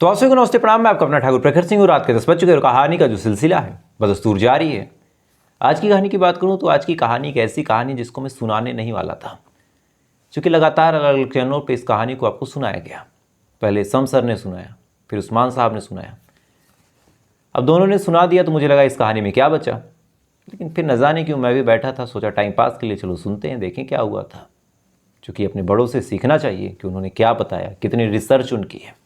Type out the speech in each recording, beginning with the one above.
तो आप सभी को नमस्ते प्रणाम। मैं आपका अपना ठाकुर प्रखर सिंह और रात के 10 बज चुके और कहानी का जो सिलसिला है बदस्तूर जारी है। आज की कहानी की बात करूं तो आज की कहानी एक ऐसी कहानी जिसको मैं सुनाने नहीं वाला था, क्योंकि लगातार अलग अलग चैनलों पर इस कहानी को आपको सुनाया गया। पहले सम सर ने सुनाया, फिर उस्मान साहब ने सुनाया। अब दोनों ने सुना दिया तो मुझे लगा इस कहानी में क्या बचा, लेकिन फिर न जाने क्यों मैं भी बैठा था, सोचा टाइम पास के लिए चलो सुनते हैं, देखें क्या हुआ था। क्योंकि अपने बड़ों से सीखना चाहिए कि उन्होंने क्या बताया, कितनी रिसर्च उनकी है।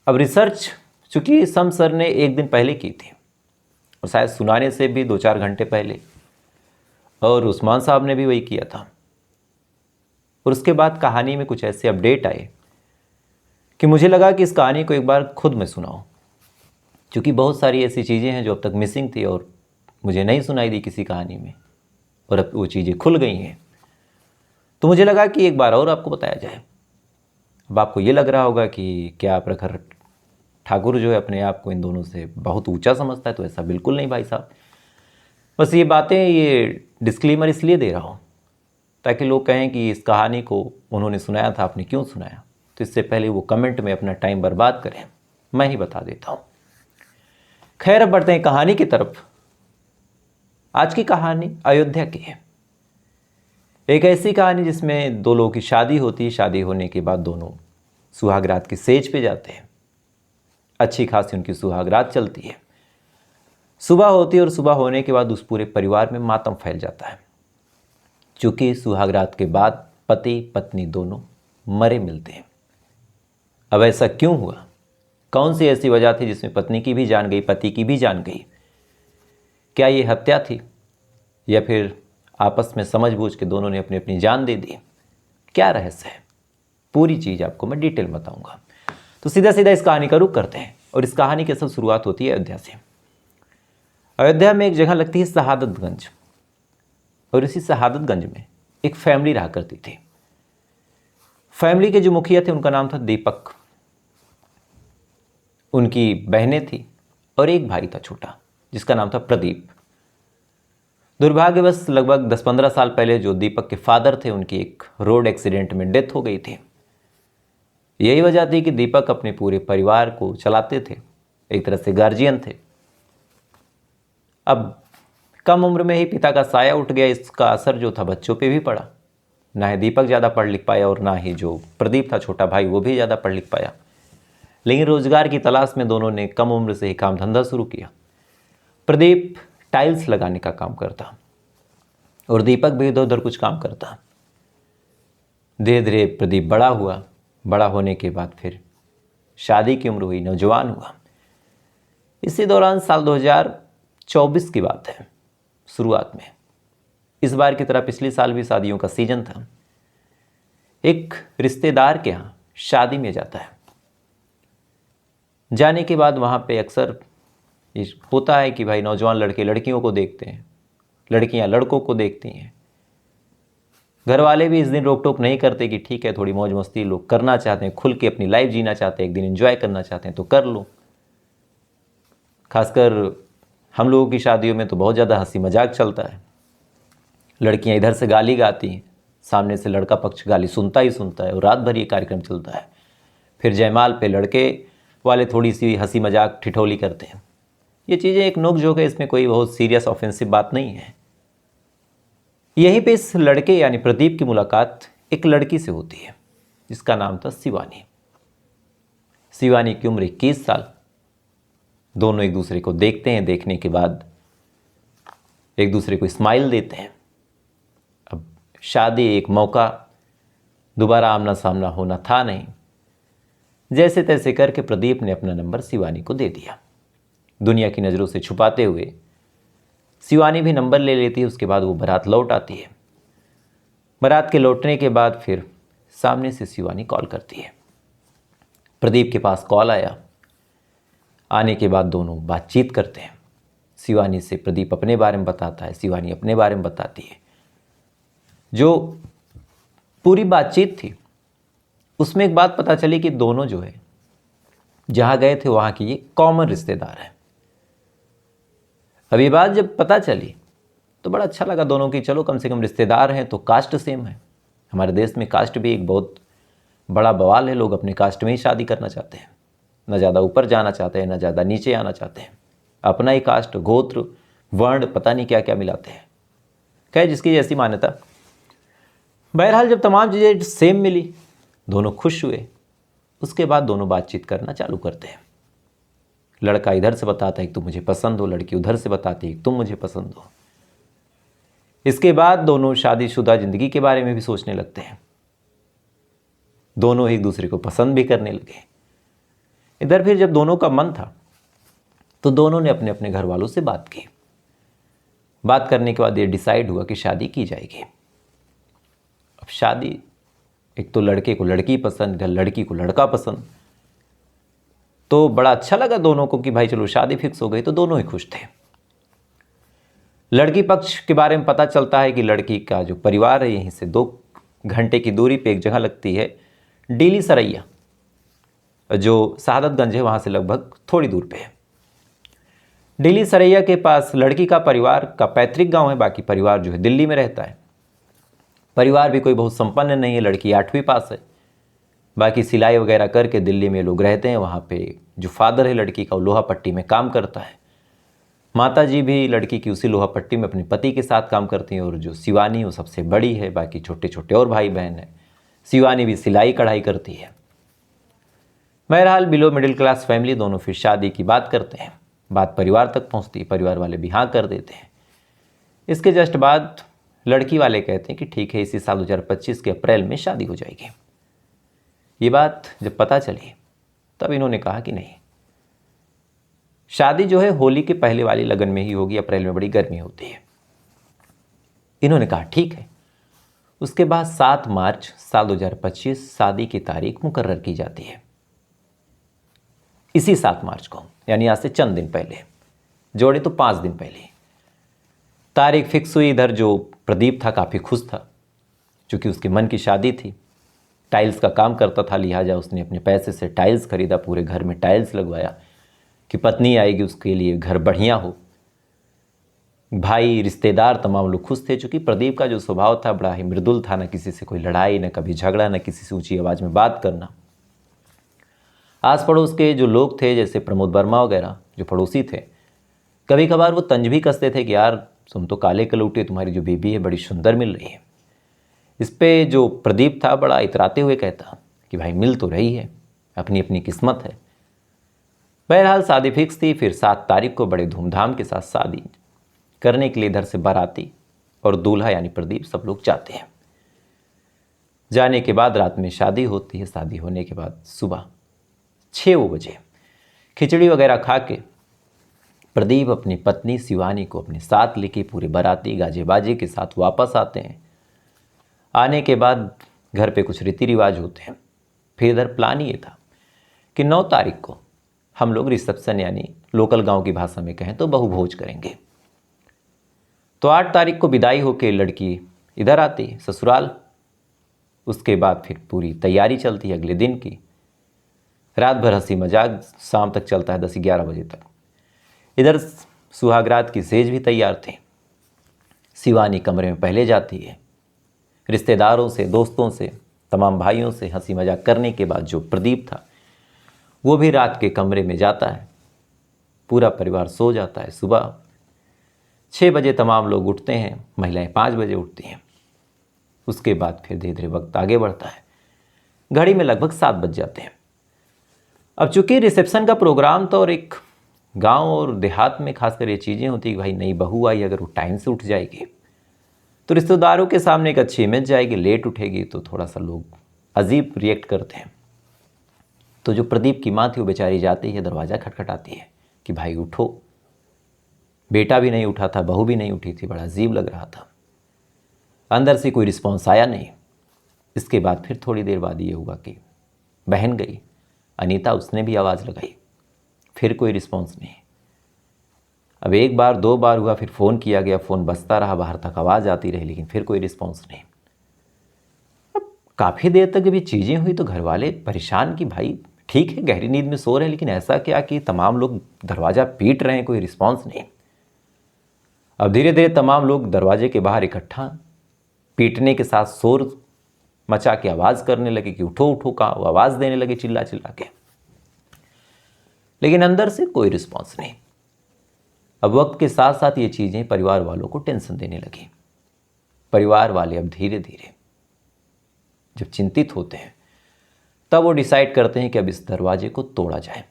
अब रिसर्च चूंकि सम सर ने एक दिन पहले की थी और शायद सुनाने से भी 2-4 घंटे पहले, और उस्मान साहब ने भी वही किया था। और उसके बाद कहानी में कुछ ऐसे अपडेट आए कि मुझे लगा कि इस कहानी को एक बार खुद में सुनाऊं, क्योंकि बहुत सारी ऐसी चीज़ें हैं जो अब तक मिसिंग थी और मुझे नहीं सुनाई दी किसी कहानी में, और अब वो चीज़ें खुल गई हैं। तो मुझे लगा कि एक बार और आपको बताया जाए। अब आपको ये लग रहा होगा कि क्या प्रखर ठाकुर जो है अपने आप को इन दोनों से बहुत ऊंचा समझता है, तो ऐसा बिल्कुल नहीं भाई साहब। बस ये बातें, ये डिस्क्लेमर इसलिए दे रहा हूँ ताकि लोग कहें कि इस कहानी को उन्होंने सुनाया था, आपने क्यों सुनाया। तो इससे पहले वो कमेंट में अपना टाइम बर्बाद करें, मैं ही बता देता हूँ। खैर, अब बढ़ते हैं कहानी की तरफ। आज की कहानी अयोध्या की है। एक ऐसी कहानी जिसमें दो लोगों की शादी होती है। शादी होने के बाद दोनों सुहागरात की सेज पे जाते हैं। अच्छी खासी उनकी सुहागरात चलती है। सुबह होती है और सुबह होने के बाद उस पूरे परिवार में मातम फैल जाता है, क्योंकि सुहागरात के बाद पति पत्नी दोनों मरे मिलते हैं। अब ऐसा क्यों हुआ? कौन सी ऐसी वजह थी जिसमें पत्नी की भी जान गई, पति की भी जान गई? क्या ये हत्या थी, या फिर आपस में समझबूझ के दोनों ने अपनी अपनी जान दे दी? क्या रहस्य है? पूरी चीज़ आपको मैं डिटेल बताऊंगा। तो सीधा सीधा इस कहानी का रुख करते हैं। और इस कहानी की असल शुरुआत होती है अयोध्या से। अयोध्या में एक जगह लगती है शहादतगंज, और इसी शहादतगंज में एक फैमिली रहा करती थी। फैमिली के जो मुखिया थे उनका नाम था दीपक। उनकी बहनें थी और एक भाई था छोटा, जिसका नाम था प्रदीप। दुर्भाग्यवश लगभग 10-15 साल पहले जो दीपक के फादर थे, उनकी एक रोड एक्सीडेंट में डेथ हो गई थी। यही वजह थी कि दीपक अपने पूरे परिवार को चलाते थे, एक तरह से गार्जियन थे। अब कम उम्र में ही पिता का साया उठ गया। इसका असर जो था बच्चों पे भी पड़ा। ना ही दीपक ज़्यादा पढ़ लिख पाया और ना ही जो प्रदीप था छोटा भाई, वो भी ज़्यादा पढ़ लिख पाया। लेकिन रोजगार की तलाश में दोनों ने कम उम्र से ही काम धंधा शुरू किया। प्रदीप टाइल्स लगाने का काम करता और दीपक भी इधर उधर कुछ काम करता। धीरे धीरे प्रदीप बड़ा हुआ। बड़ा होने के बाद फिर शादी की उम्र हुई, नौजवान हुआ। इसी दौरान साल 2024 की बात है, शुरुआत में। इस बार की तरह पिछले साल भी शादियों का सीजन था। एक रिश्तेदार के यहाँ शादी में जाता है। जाने के बाद वहाँ पे अक्सर ये होता है कि भाई नौजवान लड़के लड़कियों को देखते हैं, लड़कियाँ लड़कों को देखती हैं। घर वाले भी इस दिन रोक टोक नहीं करते कि ठीक है, थोड़ी मौज मस्ती लोग करना चाहते हैं, खुल के अपनी लाइफ जीना चाहते हैं, एक दिन एंजॉय करना चाहते हैं तो कर लो। खासकर हम लोगों की शादियों में तो बहुत ज़्यादा हंसी मजाक चलता है। लड़कियां इधर से गाली गाती हैं, सामने से लड़का पक्ष गाली सुनता ही सुनता है, और रात भर ये कार्यक्रम चलता है। फिर जयमाल पे लड़के वाले थोड़ी सी हंसी मजाक ठिठोली करते हैं। ये चीज़ें एक नोक झोंक है, इसमें कोई बहुत सीरियस ऑफेंसिव बात नहीं है। यहीं पे इस लड़के यानी प्रदीप की मुलाकात एक लड़की से होती है, जिसका नाम था शिवानी। शिवानी की उम्र 21 साल। दोनों एक दूसरे को देखते हैं, देखने के बाद एक दूसरे को स्माइल देते हैं। अब शादी एक मौका, दोबारा आमना सामना होना था नहीं। जैसे तैसे करके प्रदीप ने अपना नंबर शिवानी को दे दिया, दुनिया की नज़रों से छुपाते हुए। शिवानी भी नंबर ले लेती है। उसके बाद वो बारात लौट आती है। बारात के लौटने के बाद फिर सामने से शिवानी कॉल करती है। प्रदीप के पास कॉल आया। आने के बाद दोनों बातचीत करते हैं। शिवानी से प्रदीप अपने बारे में बताता है, शिवानी अपने बारे में बताती है। जो पूरी बातचीत थी उसमें एक बात पता चली कि दोनों जो है जहाँ गए थे वहाँ की ये कॉमन रिश्तेदार हैं। अब ये बात जब पता चली तो बड़ा अच्छा लगा दोनों की, चलो कम से कम रिश्तेदार हैं तो कास्ट सेम है। हमारे देश में कास्ट भी एक बहुत बड़ा बवाल है, लोग अपने कास्ट में ही शादी करना चाहते हैं, न ज़्यादा ऊपर जाना चाहते हैं, न ज़्यादा नीचे आना चाहते हैं, अपना ही कास्ट, गोत्र, वर्ण, पता नहीं क्या क्या मिलाते हैं। खैर, जिसकी जैसी मान्यता। बहरहाल जब तमाम चीज़ें सेम मिली, दोनों खुश हुए, उसके बाद दोनों बातचीत करना चालू करते हैं। लड़का इधर से बताता है कि तुम मुझे पसंद हो, लड़की उधर से बताती है कि तुम मुझे पसंद हो। इसके बाद दोनों शादीशुदा ज़िंदगी के बारे में भी सोचने लगते हैं, दोनों एक दूसरे को पसंद भी करने लगे। इधर फिर जब दोनों का मन था तो दोनों ने अपने अपने घर वालों से बात की। बात करने के बाद ये डिसाइड हुआ कि शादी की जाएगी। अब शादी, एक तो लड़के को लड़की पसंद, इधर लड़की को लड़का पसंद, तो बड़ा अच्छा लगा दोनों को कि भाई चलो शादी फिक्स हो गई। तो दोनों ही खुश थे। लड़की पक्ष के बारे में पता चलता है कि लड़की का जो परिवार है यहीं से 2 घंटे की दूरी पे एक जगह लगती है, डीली सरैया, जो शहादतगंज है वहाँ से लगभग थोड़ी दूर पे है। डीली सरैया के पास लड़की का परिवार का पैतृक गांव है, बाकी परिवार जो है दिल्ली में रहता है। परिवार भी कोई बहुत संपन्न नहीं है, लड़की 8वीं पास है, बाकी सिलाई वगैरह करके दिल्ली में लोग रहते हैं। वहाँ पे जो फादर है लड़की का, वो लोहा पट्टी में काम करता है। माता जी भी लड़की की उसी लोहा पट्टी में अपने पति के साथ काम करती हैं। और जो शिवानी वो सबसे बड़ी है, बाकी छोटे छोटे और भाई बहन हैं। शिवानी भी सिलाई कढ़ाई करती है। बहरहाल बिलो मिडिल क्लास फैमिली, दोनों फिर शादी की बात करते हैं। बात परिवार तक पहुंचती है, परिवार वाले भी हाँ कर देते हैं। इसके जस्ट बाद लड़की वाले कहते हैं कि ठीक है, इसी साल 2025 के अप्रैल में शादी हो जाएगी। ये बात जब पता चली तब इन्होंने कहा कि नहीं, शादी जो है होली के पहले वाली लगन में ही होगी, अप्रैल में बड़ी गर्मी होती है। इन्होंने कहा ठीक है। उसके बाद 7 मार्च साल 2025 शादी की तारीख मुकर्रर की जाती है। इसी 7 मार्च को, यानी आज से चंद दिन पहले, जोड़े तो 5 दिन पहले तारीख फिक्स हुई। इधर जो प्रदीप था काफ़ी खुश था, क्योंकि उसके मन की शादी थी। टाइल्स का काम करता था, लिहाजा उसने अपने पैसे से टाइल्स खरीदा, पूरे घर में टाइल्स लगवाया कि पत्नी आएगी उसके लिए घर बढ़िया हो। भाई, रिश्तेदार, तमाम लोग खुश थे, क्योंकि प्रदीप का जो स्वभाव था बड़ा ही मृदुल था, न किसी से कोई लड़ाई, न कभी झगड़ा, न किसी से ऊंची आवाज़ में बात करना। आस पड़ोस के जो लोग थे, जैसे प्रमोद वर्मा वगैरह जो पड़ोसी थे, कभी कभार वो तंज भी कसते थे कि यार तुम तो काले कलौटे, तुम्हारी जो बेबी है बड़ी सुंदर मिल रही है। इस पे जो प्रदीप था बड़ा इतराते हुए कहता कि भाई मिल तो रही है, अपनी अपनी किस्मत है। बहरहाल शादी फिक्स थी। फिर 7 तारीख को बड़े धूमधाम के साथ शादी करने के लिए इधर से बाराती और दूल्हा यानी प्रदीप सब लोग जाते हैं। जाने के बाद रात में शादी होती है। शादी होने के बाद सुबह 6 बजे खिचड़ी वगैरह खा के प्रदीप अपनी पत्नी शिवानी को अपने साथ लेके पूरे बाराती गाजे बाजे के साथ वापस आते हैं। आने के बाद घर पे कुछ रीति रिवाज होते हैं। फिर इधर प्लान ये था कि 9 तारीख को हम लोग रिसेप्शन, यानी लोकल गांव की भाषा में कहें तो बहु भोज करेंगे। तो 8 तारीख को विदाई होके लड़की इधर आती है ससुराल। उसके बाद फिर पूरी तैयारी चलती है अगले दिन की। रात भर हंसी मजाक शाम तक चलता है, 10-11 बजे तक। इधर सुहागरात की सेज भी तैयार थी। शिवानी कमरे में पहले जाती है। रिश्तेदारों से, दोस्तों से, तमाम भाइयों से हंसी मजाक करने के बाद जो प्रदीप था वो भी रात के कमरे में जाता है। पूरा परिवार सो जाता है। सुबह 6 बजे तमाम लोग उठते हैं, महिलाएं 5 बजे उठती हैं। उसके बाद फिर धीरे धीरे वक्त आगे बढ़ता है। घड़ी में लगभग 7 बज जाते हैं। अब चूंकि रिसेप्शन का प्रोग्राम था और एक गांव और देहात में खासकर ये चीज़ें होती कि भाई नई बहू आई, अगर वो टाइम से उठ जाएगी तो रिश्तेदारों के सामने एक अच्छी इमेज जाएगी, लेट उठेगी तो थोड़ा सा लोग अजीब रिएक्ट करते हैं। तो जो प्रदीप की माँ थी वो बेचारी जाती है, दरवाज़ा खटखटाती है कि भाई उठो। बेटा भी नहीं उठा था, बहू भी नहीं उठी थी, बड़ा अजीब लग रहा था। अंदर से कोई रिस्पॉन्स आया नहीं। इसके बाद फिर थोड़ी देर बाद ये हुआ कि बहन गई अनीता, उसने भी आवाज़ लगाई, फिर कोई रिस्पॉन्स नहीं। अब 1 बार 2 बार हुआ, फिर फ़ोन किया गया, फ़ोन बजता रहा, बाहर तक आवाज़ आती रही, लेकिन फिर कोई रिस्पॉन्स नहीं। अब काफ़ी देर तक जब ये चीज़ें हुई तो घर वाले परेशान कि भाई ठीक है गहरी नींद में सो रहे हैं, लेकिन ऐसा क्या कि तमाम लोग दरवाज़ा पीट रहे हैं, कोई रिस्पॉन्स नहीं। अब धीरे धीरे तमाम लोग दरवाजे के बाहर इकट्ठा, पीटने के साथ शोर मचा के आवाज़ करने लगे कि उठो उठो, कहाँ, आवाज़ देने लगे चिल्ला चिल्ला के, लेकिन अंदर से कोई रिस्पॉन्स नहीं। अब वक्त के साथ साथ ये चीज़ें परिवार वालों को टेंशन देने लगी। परिवार वाले अब धीरे धीरे जब चिंतित होते हैं तब वो डिसाइड करते हैं कि अब इस दरवाजे को तोड़ा जाए।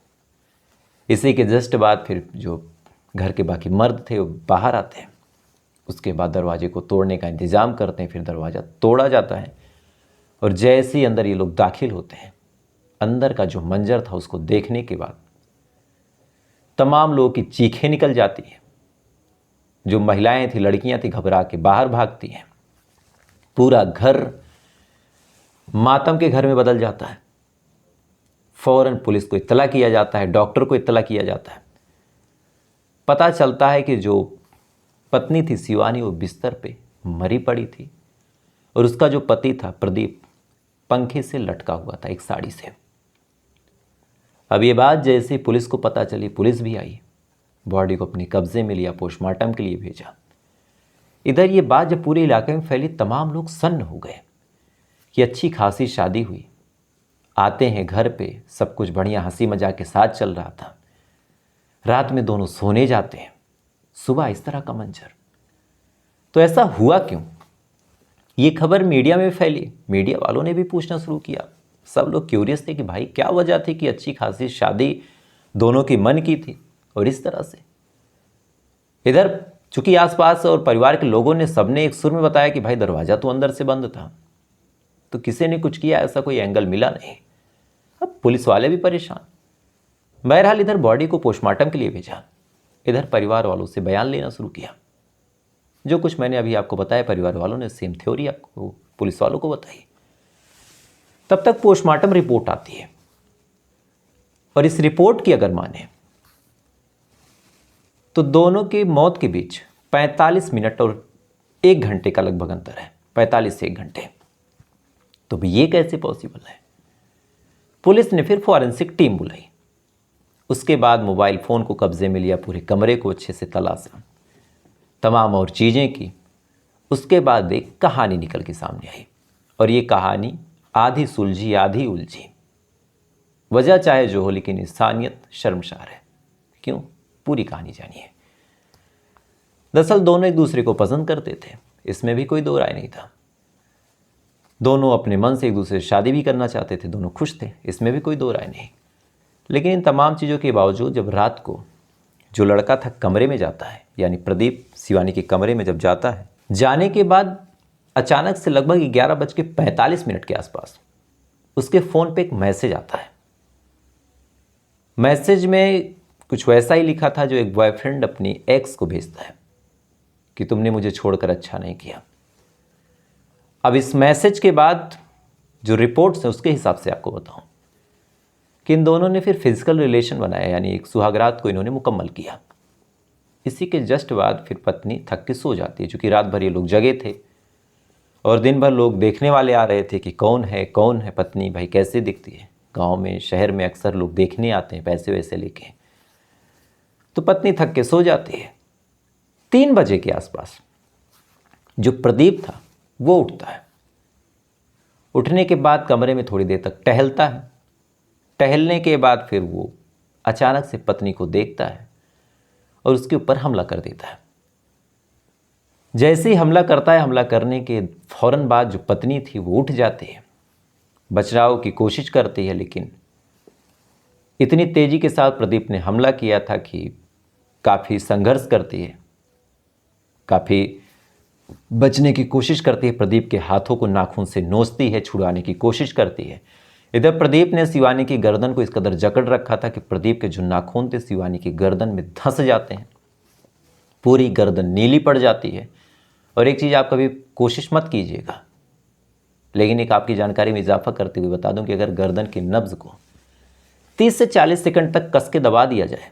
इसी के जस्ट बाद फिर जो घर के बाकी मर्द थे वो बाहर आते हैं, उसके बाद दरवाजे को तोड़ने का इंतज़ाम करते हैं। फिर दरवाज़ा तोड़ा जाता है और जैसे ही अंदर ये लोग दाखिल होते हैं, अंदर का जो मंजर था उसको देखने के बाद तमाम लोगों की चीखें निकल जाती हैं। जो महिलाएं थी, लड़कियां थी, घबरा के बाहर भागती हैं। पूरा घर मातम के घर में बदल जाता है। फौरन पुलिस को इत्तला किया जाता है, डॉक्टर को इत्तला किया जाता है। पता चलता है कि जो पत्नी थी शिवानी वो बिस्तर पे मरी पड़ी थी और उसका जो पति था प्रदीप पंखे से लटका हुआ था एक साड़ी से। अब ये बात जैसे पुलिस को पता चली, पुलिस भी आई, बॉडी को अपने कब्जे में लिया, पोस्टमार्टम के लिए भेजा। इधर ये बात जब पूरे इलाके में फैली, तमाम लोग सन्न हो गए कि अच्छी खासी शादी हुई, आते हैं घर पे, सब कुछ बढ़िया हंसी मजाक के साथ चल रहा था, रात में दोनों सोने जाते हैं, सुबह इस तरह का मंजर। तो ऐसा हुआ क्यों? ये खबर मीडिया में फैली, मीडिया वालों ने भी पूछना शुरू किया। सब लोग क्यूरियस थे कि भाई क्या वजह थी कि अच्छी खासी शादी दोनों की मन की थी और इस तरह से। इधर चूंकि आसपास और परिवार के लोगों ने सबने एक सुर में बताया कि भाई दरवाज़ा तो अंदर से बंद था, तो किसी ने कुछ किया, ऐसा कोई एंगल मिला नहीं। अब पुलिस वाले भी परेशान। बहरहाल इधर बॉडी को पोस्टमार्टम के लिए भेजा, इधर परिवार वालों से बयान लेना शुरू किया। जो कुछ मैंने अभी आपको बताया, परिवार वालों ने सेम थ्योरी आपको पुलिस वालों को बताई। तब तक पोस्टमार्टम रिपोर्ट आती है और इस रिपोर्ट की अगर माने तो दोनों की मौत के बीच 45 मिनट और 1 घंटे का लगभग अंतर है, 45 से 1 घंटे। तो ये कैसे पॉसिबल है? पुलिस ने फिर फॉरेंसिक टीम बुलाई, उसके बाद मोबाइल फ़ोन को कब्जे में लिया, पूरे कमरे को अच्छे से तलाशा, तमाम और चीज़ें की। उसके बाद एक कहानी निकल के सामने आई और ये कहानी आधी सुलझी आधी उलझी। वजह चाहे जो हो, लेकिन इंसानियत शर्मसार है। क्यों? पूरी कहानी जानिए। दरअसल दोनों एक दूसरे को पसंद करते थे, इसमें भी कोई दो राय नहीं था। दोनों अपने मन से एक दूसरे से शादी भी करना चाहते थे, दोनों खुश थे, इसमें भी कोई दो राय नहीं। लेकिन इन तमाम चीज़ों के बावजूद जब रात को जो लड़का था कमरे में जाता है, यानी प्रदीप शिवानी के कमरे में जब जाता है, जाने के बाद अचानक से लगभग 11:45 के आसपास उसके फ़ोन पे एक मैसेज आता है। मैसेज में कुछ वैसा ही लिखा था जो एक बॉयफ्रेंड अपनी एक्स को भेजता है कि तुमने मुझे छोड़कर अच्छा नहीं किया। अब इस मैसेज के बाद जो रिपोर्ट्स हैं उसके हिसाब से आपको बताऊं कि इन दोनों ने फिर फिजिकल रिलेशन बनाया, यानी एक सुहागरात को इन्होंने मुकम्मल किया। इसी के जस्ट बाद फिर पत्नी थक के सो जाती है, चूँकि रात भर ये लोग जगे थे और दिन भर लोग देखने वाले आ रहे थे कि कौन है पत्नी, भाई कैसे दिखती है। गांव में शहर में अक्सर लोग देखने आते हैं पैसे वैसे लेके। तो पत्नी थक के सो जाती है। 3 बजे के आसपास जो प्रदीप था वो उठता है। उठने के बाद कमरे में थोड़ी देर तक टहलता है। टहलने के बाद फिर वो अचानक से पत्नी को देखता है और उसके ऊपर हमला कर देता है। जैसे ही हमला करता है, हमला करने के फौरन बाद जो पत्नी थी वो उठ जाती है, बचाव की कोशिश करती है, लेकिन इतनी तेज़ी के साथ प्रदीप ने हमला किया था कि काफ़ी संघर्ष करती है, काफ़ी बचने की कोशिश करती है। प्रदीप के हाथों को नाखून से नोचती है, छुड़ाने की कोशिश करती है। इधर प्रदीप ने शिवानी की गर्दन को इस कदर जकड़ रखा था कि प्रदीप के जो नाखून थे शिवानी की गर्दन में धंस जाते हैं, पूरी गर्दन नीली पड़ जाती है। और एक चीज़ आप कभी कोशिश मत कीजिएगा, लेकिन एक आपकी जानकारी में इजाफा करते हुए बता दूं कि अगर गर्दन की नब्ज़ को 30 से 40 सेकंड तक कस के दबा दिया जाए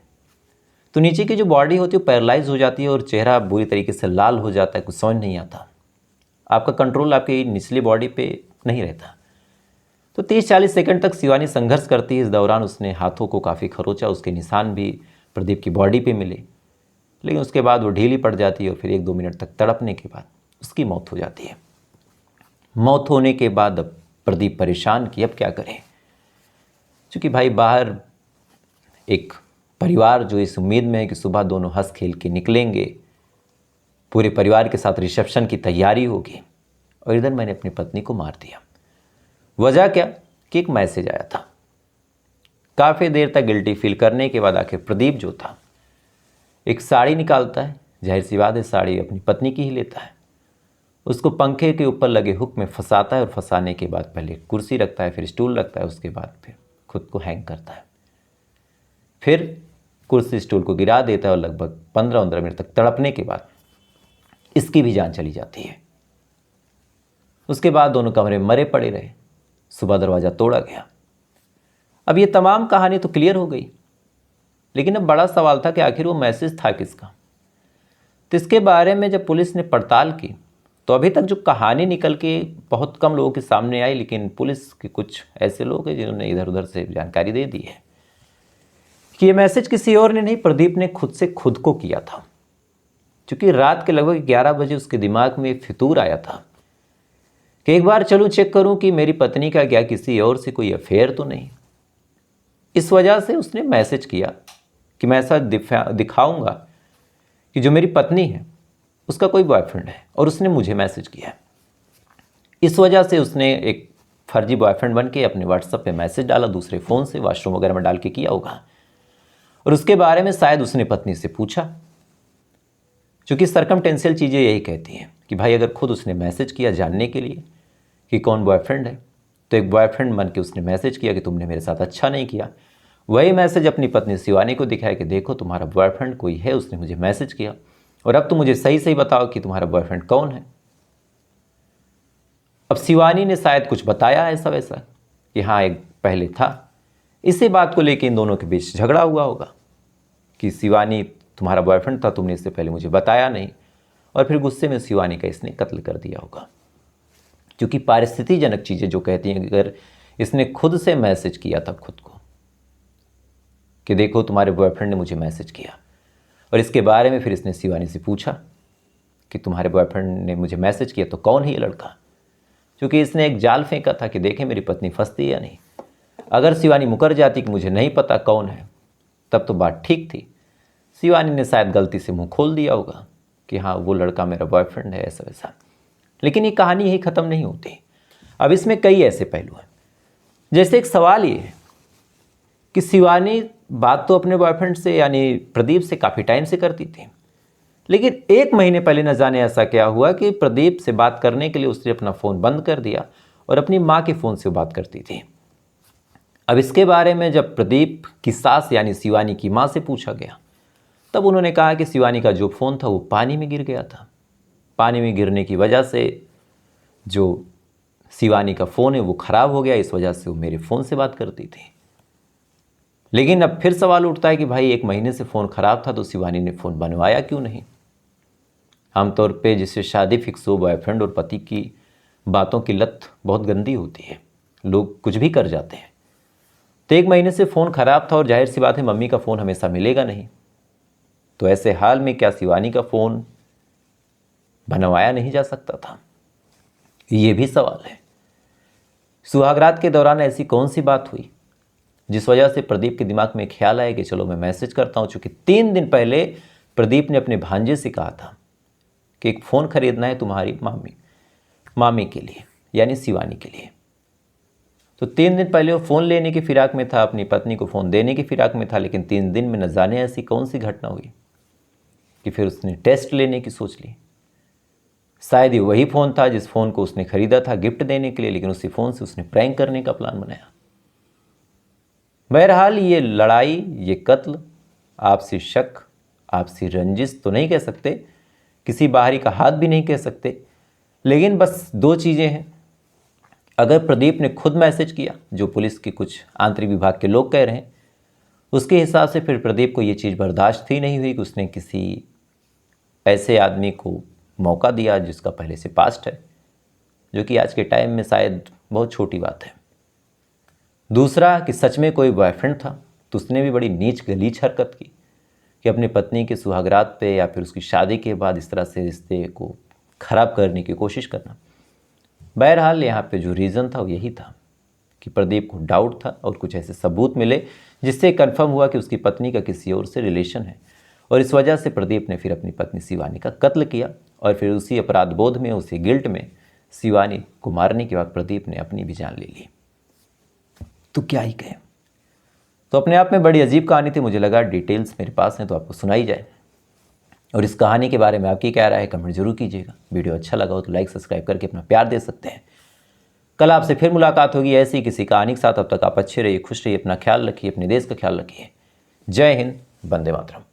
तो नीचे की जो बॉडी होती है वो पैरालाइज हो जाती है और चेहरा बुरी तरीके से लाल हो जाता है, कुछ समझ नहीं आता, आपका कंट्रोल आपकी निचली बॉडी पे नहीं रहता। तो 30-40 सेकंड तक शिवानी संघर्ष करती है। इस दौरान उसने हाथों को काफ़ी खरोचा, उसके निशान भी प्रदीप की बॉडी पे मिले, लेकिन उसके बाद वो ढीली पड़ जाती है और फिर 1-2 मिनट तक तड़पने के बाद उसकी मौत हो जाती है। मौत होने के बाद अब प्रदीप परेशान कि अब क्या करें, क्योंकि भाई बाहर एक परिवार जो इस उम्मीद में है कि सुबह दोनों हंस खेल के निकलेंगे, पूरे परिवार के साथ रिसेप्शन की तैयारी होगी, और इधर मैंने अपनी पत्नी को मार दिया। वजह क्या कि एक मैसेज आया था। काफ़ी देर तक गिल्टी फील करने के बाद आखिर प्रदीप जो था एक साड़ी निकालता है, जाहिर सी बात है साड़ी अपनी पत्नी की ही लेता है, उसको पंखे के ऊपर लगे हुक में फंसाता है और फंसाने के बाद पहले कुर्सी रखता है, फिर स्टूल रखता है, उसके बाद फिर खुद को हैंग करता है, फिर कुर्सी स्टूल को गिरा देता है और लगभग 15-15 मिनट तक तड़पने के बाद इसकी भी जान चली जाती है। उसके बाद दोनों कमरे में मरे पड़े रहे। सुबह दरवाज़ा तोड़ा गया। अब ये तमाम कहानी तो क्लियर हो गई, लेकिन अब बड़ा सवाल था कि आखिर वो मैसेज था किसका। तो इसके बारे में जब पुलिस ने पड़ताल की तो अभी तक जो कहानी निकल के बहुत कम लोगों के सामने आई, लेकिन पुलिस के कुछ ऐसे लोग हैं जिन्होंने इधर उधर से जानकारी दे दी है कि ये मैसेज किसी और ने नहीं, प्रदीप ने खुद से खुद को किया था। क्योंकि रात के लगभग 11 बजे उसके दिमाग में फितूर आया था कि एक बार चलूँ चेक करूँ कि मेरी पत्नी का क्या किसी और से कोई अफेयर तो नहीं। इस वजह से उसने मैसेज किया कि मैं ऐसा दिखाऊंगा कि जो मेरी पत्नी है उसका कोई बॉयफ्रेंड है, और उसने मुझे मैसेज किया है। इस वजह से उसने एक फर्जी बॉयफ्रेंड बन के अपने व्हाट्सएप पे मैसेज डाला, दूसरे फ़ोन से वॉशरूम वगैरह में डाल के किया होगा, और उसके बारे में शायद उसने पत्नी से पूछा। चूँकि सरकमटेंशियल चीज़ें यही कहती हैं कि भाई अगर खुद उसने मैसेज किया जानने के लिए कि कौन बॉयफ्रेंड है, तो एक बॉयफ्रेंड बन के उसने मैसेज किया कि तुमने मेरे साथ अच्छा नहीं किया। वही मैसेज अपनी पत्नी शिवानी को दिखाया कि देखो तुम्हारा बॉयफ्रेंड कोई है, उसने मुझे मैसेज किया, और अब तुम मुझे सही सही बताओ कि तुम्हारा बॉयफ्रेंड कौन है। अब शिवानी ने शायद कुछ बताया ऐसा वैसा कि हाँ एक पहले था। इसी बात को लेकर इन दोनों के बीच झगड़ा हुआ होगा कि शिवानी तुम्हारा बॉयफ्रेंड था, तुमने इससे पहले मुझे बताया नहीं, और फिर गुस्से में शिवानी का इसने कत्ल कर दिया होगा। क्योंकि पारिस्थितिजनक चीज़ें जो कहती हैं अगर इसने खुद से मैसेज किया था खुद को कि देखो तुम्हारे बॉयफ्रेंड ने मुझे मैसेज किया, और इसके बारे में फिर इसने शिवानी से पूछा कि तुम्हारे बॉयफ्रेंड ने मुझे मैसेज किया तो कौन है ये लड़का। क्योंकि इसने एक जाल फेंका था कि देखें मेरी पत्नी फंसती है या नहीं। अगर शिवानी मुकर जाती कि मुझे नहीं पता कौन है, तब तो बात ठीक थी। शिवानी ने शायद गलती से मुंह खोल दिया होगा कि हाँ वो लड़का मेरा बॉयफ्रेंड है ऐसा वैसा। लेकिन ये कहानी यही ख़त्म नहीं होती। अब इसमें कई ऐसे पहलू हैं। जैसे एक सवाल ये है कि शिवानी बात तो अपने बॉयफ्रेंड से यानी प्रदीप से काफ़ी टाइम से करती थी, लेकिन 1 महीने पहले न जाने ऐसा क्या हुआ कि प्रदीप से बात करने के लिए उसने अपना फ़ोन बंद कर दिया और अपनी माँ के फ़ोन से बात करती थी। अब इसके बारे में जब प्रदीप की सास यानी शिवानी की माँ से पूछा गया, तब उन्होंने कहा कि शिवानी का जो फ़ोन था वो पानी में गिर गया था। पानी में गिरने की वजह से जो शिवानी का फ़ोन है वो ख़राब हो गया, इस वजह से वो मेरे फ़ोन से बात करती थी। लेकिन अब फिर सवाल उठता है कि भाई 1 महीने से फ़ोन ख़राब था तो शिवानी ने फ़ोन बनवाया क्यों नहीं। आमतौर पे जिससे शादी फिक्स हो, बॉयफ्रेंड और पति की बातों की लत बहुत गंदी होती है, लोग कुछ भी कर जाते हैं। तो 1 महीने से फ़ोन ख़राब था और जाहिर सी बात है मम्मी का फ़ोन हमेशा मिलेगा नहीं, तो ऐसे हाल में क्या शिवानी का फ़ोन बनवाया नहीं जा सकता था? ये भी सवाल है। सुहागरात के दौरान ऐसी कौन सी बात हुई जिस वजह से प्रदीप के दिमाग में ख्याल आया कि चलो मैं मैसेज करता हूँ। चूँकि 3 दिन पहले प्रदीप ने अपने भांजे से कहा था कि एक फ़ोन खरीदना है तुम्हारी मामी के लिए यानी शिवानी के लिए। तो 3 दिन पहले वो फ़ोन लेने की फिराक में था, अपनी पत्नी को फ़ोन देने की फिराक में था, लेकिन 3 दिन में न जाने ऐसी कौन सी घटना हुई कि फिर उसने टेस्ट लेने की सोच ली। शायद ये वही फ़ोन था जिस फ़ोन को उसने ख़रीदा था गिफ्ट देने के लिए, लेकिन उसी फ़ोन से उसने प्रैंक करने का प्लान बनाया। बहरहाल ये लड़ाई, ये कत्ल, आपसी शक, आपसी रंजिश तो नहीं कह सकते, किसी बाहरी का हाथ भी नहीं कह सकते, लेकिन बस 2 चीज़ें हैं। अगर प्रदीप ने खुद मैसेज किया, जो पुलिस के कुछ आंतरिक विभाग के लोग कह रहे हैं, उसके हिसाब से फिर प्रदीप को ये चीज़ बर्दाश्त ही नहीं हुई कि उसने किसी ऐसे आदमी को मौका दिया जिसका पहले से पास्ट है, जो कि आज के टाइम में शायद बहुत छोटी बात है। दूसरा कि सच में कोई बॉयफ्रेंड था तो उसने भी बड़ी नीच गलीच हरकत की कि अपनी पत्नी के सुहागरात पे या फिर उसकी शादी के बाद इस तरह से रिश्ते को ख़राब करने की कोशिश करना। बहरहाल यहाँ पे जो रीज़न था वो यही था कि प्रदीप को डाउट था और कुछ ऐसे सबूत मिले जिससे कंफर्म हुआ कि उसकी पत्नी का किसी और से रिलेशन है, और इस वजह से प्रदीप ने फिर अपनी पत्नी शिवानी का कत्ल किया। और फिर उसी अपराध बोध में, उसी गिल्ट में शिवानी को मारने के बाद प्रदीप ने अपनी भी जान ले ली। तो क्या ही कहें। तो अपने आप में बड़ी अजीब कहानी थी। मुझे लगा डिटेल्स मेरे पास हैं तो आपको सुनाई जाए, और इस कहानी के बारे में आपकी क्या राय है कमेंट जरूर कीजिएगा। वीडियो अच्छा लगा हो तो लाइक सब्सक्राइब करके अपना प्यार दे सकते हैं। कल आपसे फिर मुलाकात होगी ऐसी किसी कहानी के साथ। अब तक आप अच्छे रहिए, खुश रहिए, अपना ख्याल रखिए, अपने देश का ख्याल रखिए। जय हिंद, वंदे मातरम।